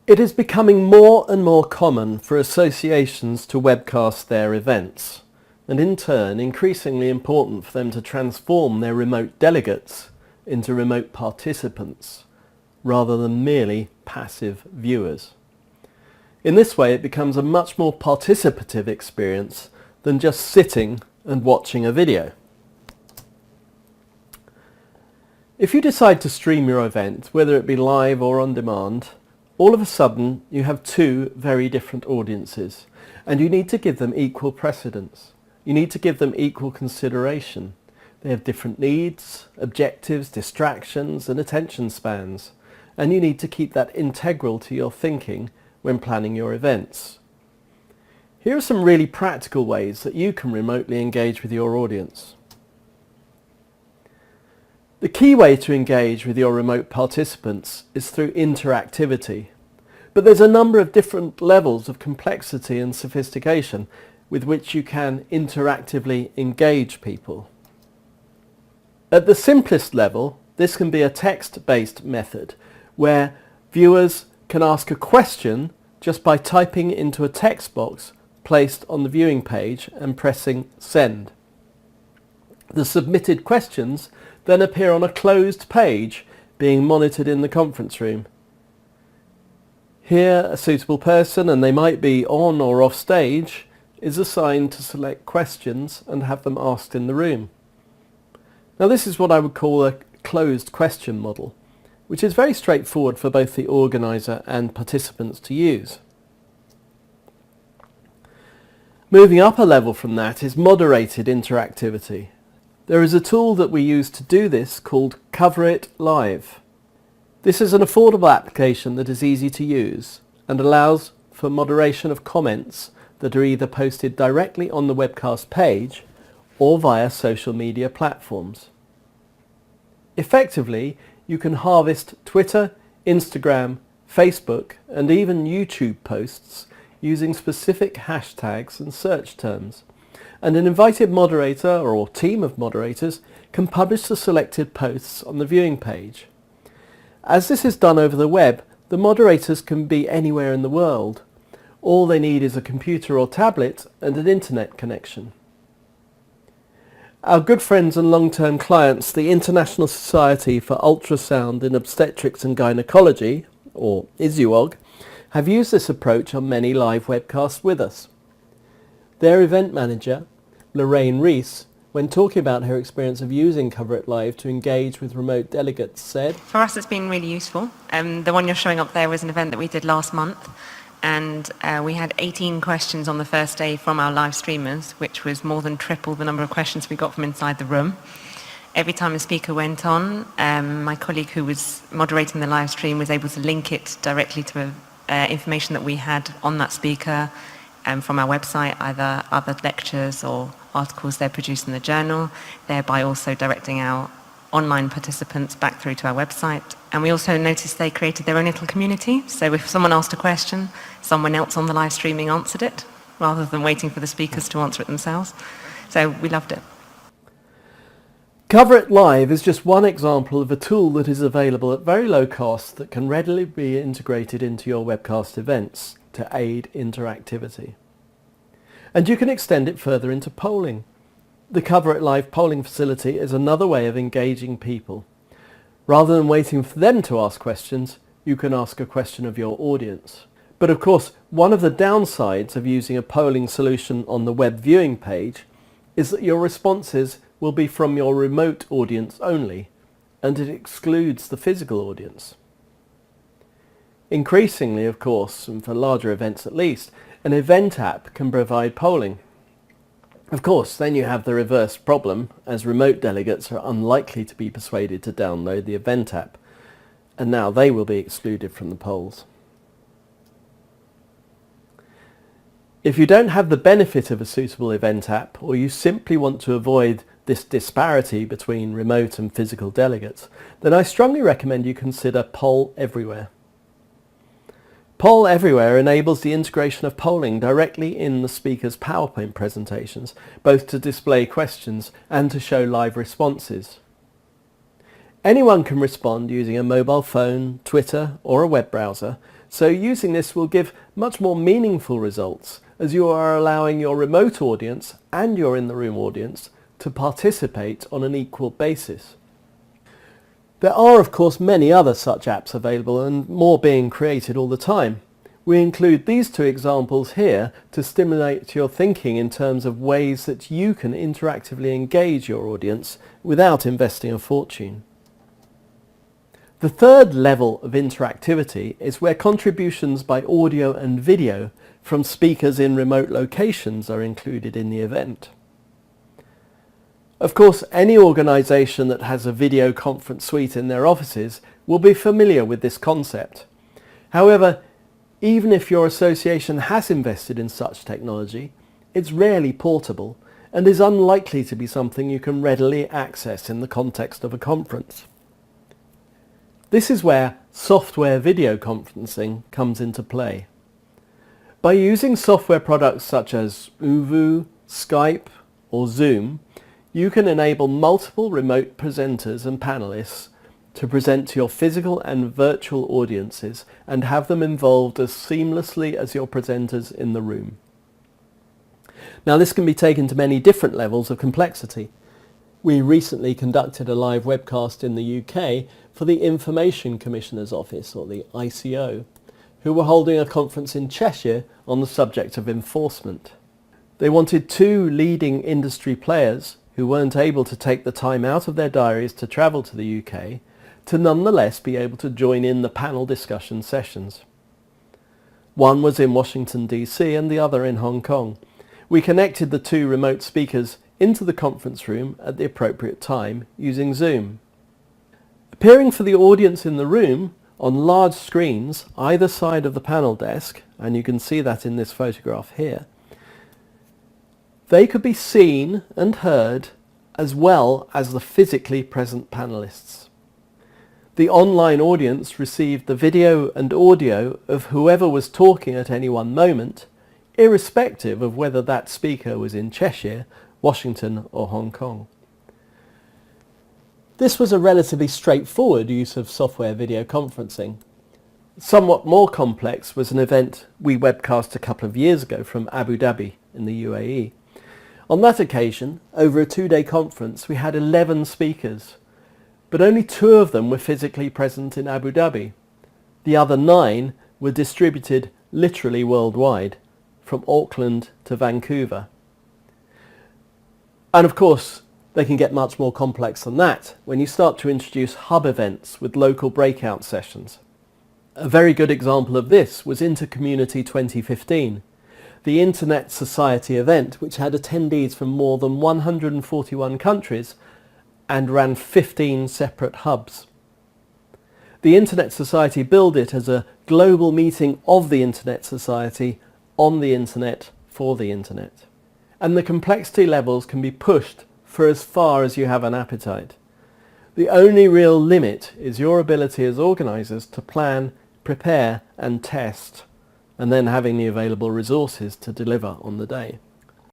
It is becoming more and more common for associations to webcast their events, and in turn increasingly important for them to transform their remote delegates into remote participants rather than merely passive viewers. In this way it becomes a much more participative experience than just sitting and watching a video. If you decide to stream your event, whether it be live or on demand, all of a sudden you have two very different audiences, and you need to give them equal precedence. You need to give them equal consideration. They have different needs, objectives, distractions and attention spans, and you need to keep that integral to your thinking when planning your events. Here are some really practical ways that you can remotely engage with your audience. The key way to engage with your remote participants is through interactivity, but there's a number of different levels of complexity and sophistication with which you can interactively engage people. At the simplest level, this can be a text-based method where viewers can ask a question just by typing into a text box placed on the viewing page and pressing send. The submitted questions then appear on a closed page being monitored in the conference room. Here, a suitable person, and they might be on or off stage, is assigned to select questions and have them asked in the room. Now this is what I would call a closed question model, which is very straightforward for both the organiser and participants to use. Moving up a level from that is moderated interactivity. There is a tool that we use to do this called Cover It Live. This is an affordable application that is easy to use and allows for moderation of comments that are either posted directly on the webcast page or via social media platforms. Effectively, you can harvest Twitter, Instagram, Facebook and even YouTube posts using specific hashtags and search terms, and an invited moderator or team of moderators can publish the selected posts on the viewing page. As this is done over the web, the moderators can be anywhere in the world. All they need is a computer or tablet and an internet connection. Our good friends and long-term clients, the International Society for Ultrasound in Obstetrics and Gynecology, or ISUOG, have used this approach on many live webcasts with us. Their event manager, Lorraine Rees, when talking about her experience of using Cover It Live to engage with remote delegates, said, "For us it's been really useful. The one you're showing up there was an event that we did last month, and we had 18 questions on the first day from our live streamers, which was more than triple the number of questions we got from inside the room. Every time a speaker went on, my colleague who was moderating the live stream was able to link it directly to information that we had on that speaker from our website, either other lectures or articles they're produced in the journal, thereby also directing our online participants back through to our website. And we also noticed they created their own little community, so if someone asked a question, someone else on the live streaming answered it, rather than waiting for the speakers to answer it themselves. So we loved it. Cover It Live is just one example of a tool that is available at very low cost that can readily be integrated into your webcast events to aid interactivity. And you can extend it further into polling. The Cover It Live polling facility is another way of engaging people. Rather than waiting for them to ask questions, you can ask a question of your audience. But of course, one of the downsides of using a polling solution on the web viewing page is that your responses will be from your remote audience only, and it excludes the physical audience. Increasingly, of course, and for larger events at least, an event app can provide polling. Of course, then you have the reverse problem, as remote delegates are unlikely to be persuaded to download the event app, and now they will be excluded from the polls. If you don't have the benefit of a suitable event app, or you simply want to avoid this disparity between remote and physical delegates, then I strongly recommend you consider Poll Everywhere. Poll Everywhere enables the integration of polling directly in the speaker's PowerPoint presentations, both to display questions and to show live responses. Anyone can respond using a mobile phone, Twitter or a web browser, So using this will give much more meaningful results, as you are allowing your remote audience and your in-the-room audience to participate on an equal basis. There are of course many other such apps available and more being created all the time. We include these two examples here to stimulate your thinking in terms of ways that you can interactively engage your audience without investing a fortune. The third level of interactivity is where contributions by audio and video from speakers in remote locations are included in the event. Of course, any organisation that has a video conference suite in their offices will be familiar with this concept. However, even if your association has invested in such technology, it's rarely portable and is unlikely to be something you can readily access in the context of a conference. This is where software video conferencing comes into play. By using software products such as ooVoo, Skype or Zoom, you can enable multiple remote presenters and panelists to present to your physical and virtual audiences and have them involved as seamlessly as your presenters in the room. Now this can be taken to many different levels of complexity. We recently conducted a live webcast in the UK for the Information Commissioner's Office, or the ICO, who were holding a conference in Cheshire on the subject of enforcement. They wanted two leading industry players who weren't able to take the time out of their diaries to travel to the UK to nonetheless be able to join in the panel discussion sessions. One was in Washington DC and the other in Hong Kong. We connected the two remote speakers into the conference room at the appropriate time using Zoom. Appearing for the audience in the room on large screens either side of the panel desk, and you can see that in this photograph here, they could be seen and heard as well as the physically present panelists. The online audience received the video and audio of whoever was talking at any one moment, irrespective of whether that speaker was in Cheshire, Washington or Hong Kong. This was a relatively straightforward use of software video conferencing. Somewhat more complex was an event we webcast a couple of years ago from Abu Dhabi in the UAE. On that occasion, over a 2-day conference, we had 11 speakers, but only 2 of them were physically present in Abu Dhabi. The other 9 were distributed literally worldwide, from Auckland to Vancouver. And of course, they can get much more complex than that when you start to introduce hub events with local breakout sessions. A very good example of this was Intercommunity 2015, the Internet Society event, which had attendees from more than 141 countries and ran 15 separate hubs. The Internet Society billed it as a global meeting of the Internet Society on the Internet for the Internet. And the complexity levels can be pushed for as far as you have an appetite. The only real limit is your ability as organisers to plan, prepare and test, and then having the available resources to deliver on the day.